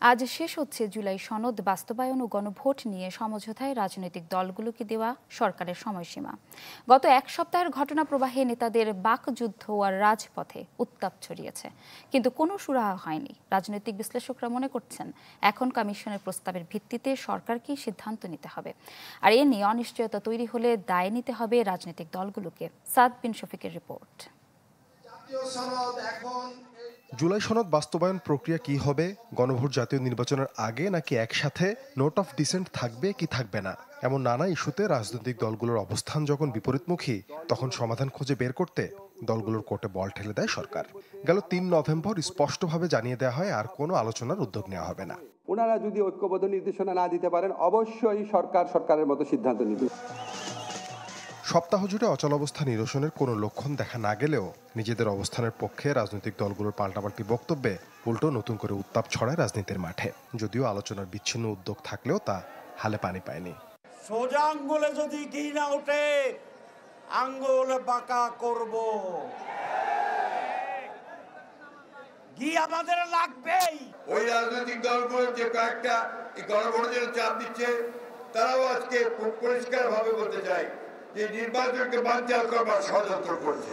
আজ শেষ হচ্ছে জুলাই সনদ বাস্তবায়ন ও গণভোট নিয়ে সমঝোতায় রাজনৈতিক দলগুলোকে দেওয়া সরকারের সময়সীমা। গত এক সপ্তাহের ঘটনা প্রবাহে নেতাদের বাকযুদ্ধ আর রাজপথে উত্তাপ ছড়িয়েছে, কিন্তু কোনো সুরাহা হয়নি। রাজনৈতিক বিশ্লেষকরা মনে করছেন এখন কমিশনের প্রস্তাবের ভিত্তিতে সরকারকেই সিদ্ধান্ত নিতে হবে, আর এ নিয়ে অনিশ্চয়তা তৈরি হলে দায় নিতে হবে রাজনৈতিক দলগুলোকে। সাদ বিন শফিকের রিপোর্ট। জুলাই সনদ বাস্তবায়ন প্রক্রিয়া কি হবে? গণভোট জাতীয় নির্বাচনের আগে নাকি একসাথে? নোট অফ ডিসেন্ট থাকবে কি থাকবে না? এমন নানা ইস্যুতে রাজনৈতিক দলগুলোর অবস্থান যখন বিপরীতমুখী, তখন সমাধান খুঁজে বের করতে দলগুলোর কোর্টে বল ঠেলে দেয় সরকার। গেল ৩ নভেম্বর স্পষ্টভাবে জানিয়ে দেওয়া হয় আর কোনো আলোচনার উদ্যোগ নেওয়া হবে না। ওনারা যদি ঐক্যবদ্ধ নির্দেশনা না দিতে পারেন, অবশ্যই সরকারের মতো সিদ্ধান্ত নেবে। সপ্তাহ জুড়ে অচলাবস্থা নিরসনের কোনো লক্ষণ দেখা না গেলেও নিজেদের অবস্থানের পক্ষে রাজনৈতিক দলগুলোর পাল্টাপাল্টি বক্তব্যে উল্টো নতুন করে উত্তাপ ছড়ায় রাজনীতির মাঠে। যদিও আলোচনার বিচ্ছিন্ন উদ্যোগ থাকলেও তা হালে পানি পায়নি। সোজা আঙ্গুলে যদি ঘি না ওঠে, আঙ্গুল বাঁকা করব। ঘি আমাদের লাগবেই। ওই রাজনৈতিক দলগুলো যে কয়েকটা গণভোটের চাপ দিচ্ছে, তারাও আজকে পরিষ্কার ভাবে বলতে চাই যে নির্বাচনকে বানচাল করবার ষড়যন্ত্র করছে।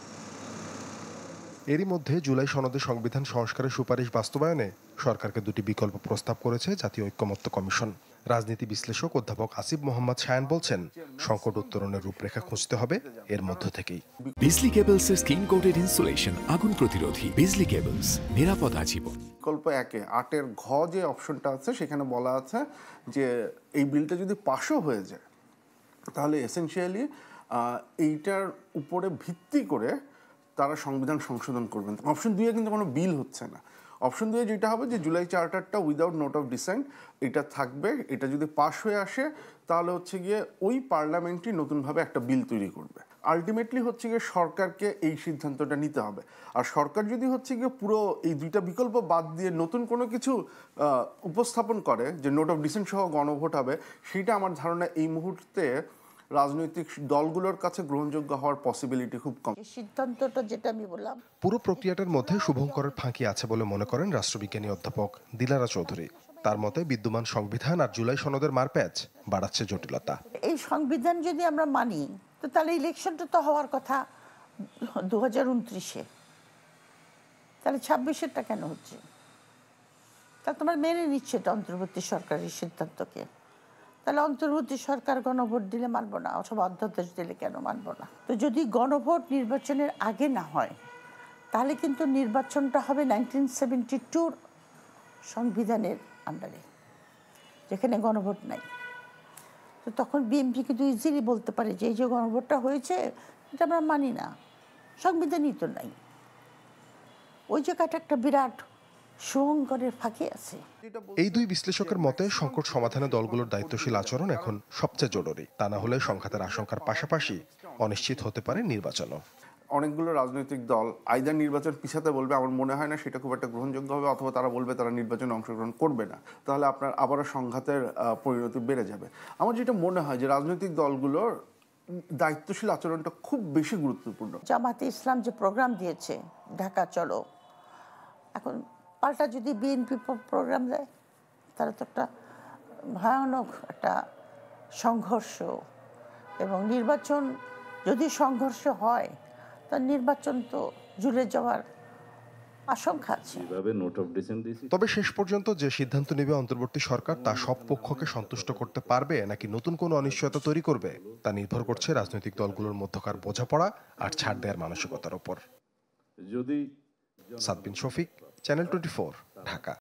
এরই মধ্যে জুলাই সনদে সংবিধান সংস্কারের সুপারিশ বাস্তবায়নে সরকারকে দুটি বিকল্প প্রস্তাব করেছে জাতীয় ঐক্যমত্য কমিশন। রাজনীতি বিশ্লেষক অধ্যাপক আসিফ মোহাম্মদ শায়ান বলছেন, সংকট উত্তরণের রূপরেখা খুঁজতে হবে এর মধ্য থেকেই। বিজলি কেবলস এর স্কিন কোটেড ইনসুলেশন আগুন প্রতিরোধী। বিজলি কেবলস, নিরাপদ আজীবন। বিকল্প 8-এর ঘ যে অপশনটা আছে সেখানে বলা আছে যে এই বিলটা যদি পাশও হয়ে যায়, তাহলে এসেনশিয়ালি এইটার উপরে ভিত্তি করে তারা সংবিধান সংশোধন করবেন। অপশন 2-এ কিন্তু কোনো বিল হচ্ছে না। অপশন 2-এ যেটা হবে যে জুলাই চার্টারটা উইদাউট নোট অফ ডিসেন্ট এটা থাকবে। এটা যদি পাশ হয়ে আসে তাহলে হচ্ছে গিয়ে ওই পার্লামেন্টই নতুনভাবে একটা বিল তৈরি করবে। আলটিমেটলি হচ্ছে গিয়ে সরকারকে এই সিদ্ধান্তটা নিতে হবে। আর সরকার যদি হচ্ছে গিয়ে পুরো এই দুইটা বিকল্প বাদ দিয়ে নতুন কোনো কিছু উপস্থাপন করে যে নোট অফ ডিসেন্ট সহ গণভোট হবে, সেইটা আমার ধারণা এই মুহূর্তে রাজনৈতিক দলগুলোর কাছে গ্রহণযোগ্য হওয়ার পসিবিলিটি খুব কম। সিদ্ধান্তটা যেটা আমি বললাম, পুরো প্রক্রিয়াটার মধ্যে শুভঙ্করের ফাঁকি আছে বলে মনে করেন রাষ্ট্রবিজ্ঞানী অধ্যাপক দিলারা চৌধুরী। তার মতে বিদ্যমান সংবিধান আর জুলাই সনদের মারপ্যাচ বাড়াচ্ছে জটিলতা। এই সংবিধান যদি আমরা মানি, তো তাহলে ইলেকশনটা তো হওয়ার কথা 2029-এ, তাহলে 26-এরটা কেন হচ্ছে? তা তোমার মেনে নিচ্ছে তো অন্তর্বর্তী সরকারের সিদ্ধান্তকে, তাহলে অন্তর্বর্তী সরকার গণভোট দিলে মানব না, অথবা অধ্যাদেশ দিলে কেন মানব না? তো যদি গণভোট নির্বাচনের আগে না হয়, তাহলে কিন্তু নির্বাচনটা হবে 1972 সংবিধানের আন্ডারে, যেখানে গণভোট নাই। তো তখন বিএনপি কিন্তু ইজিলি বলতে পারে যে এই যে গণভোটটা হয়েছে এটা আমরা মানি না, সংবিধানই তো নাই। ওই জায়গাটা একটা বিরাট শুভঙ্করের ফাঁকি আছে। এই দুই বিশ্লেষকের মতে সংকট সমাধানে দলগুলোর দায়িত্বশীল আচরণ এখন সবচেয়ে জরুরি। তা না হলে সংঘাতের আশঙ্কার পাশাপাশি অনিশ্চিত হতে পারে নির্বাচনও। অনেকগুলো রাজনৈতিক দল আইদার নির্বাচন পিছাতে বলবে, আমার মনে হয় না সেটা খুব একটা গ্রহণযোগ্য হবে, অথবা তারা বলবে তারা নির্বাচনে অংশগ্রহণ করবে না। তাহলে আপনার আবারও সংঘাতের পরিণতি বেড়ে যাবে। আমার যেটা মনে হয় যে রাজনৈতিক দলগুলোর দায়িত্বশীল আচরণটা খুব বেশি গুরুত্বপূর্ণ। জামাতে ইসলাম যে প্রোগ্রাম দিয়েছে ঢাকা চলো, এখন পাল্টা যদি বিএনপি প্রোগ্রাম দেয়, তারা তো একটা ভয়ানক একটা সংঘর্ষ, এবং নির্বাচন যদি সংঘর্ষ হয়, তার নির্বাচন তো ঝুলে যাওয়ার আশঙ্কা আছে। তবে শেষ পর্যন্ত যে সিদ্ধান্ত নেবে অন্তর্বর্তী সরকার, তা সব পক্ষকে সন্তুষ্ট করতে পারবে নাকি নতুন কোনো অনিশ্চয়তা তৈরি করবে, তা নির্ভর করছে রাজনৈতিক দলগুলোর মধ্যকার বোঝাপড়া আর ছাড় দেওয়ার মানসিকতার উপর। সাদ বিন শফিক, চ্যানেল 24, ঢাকা।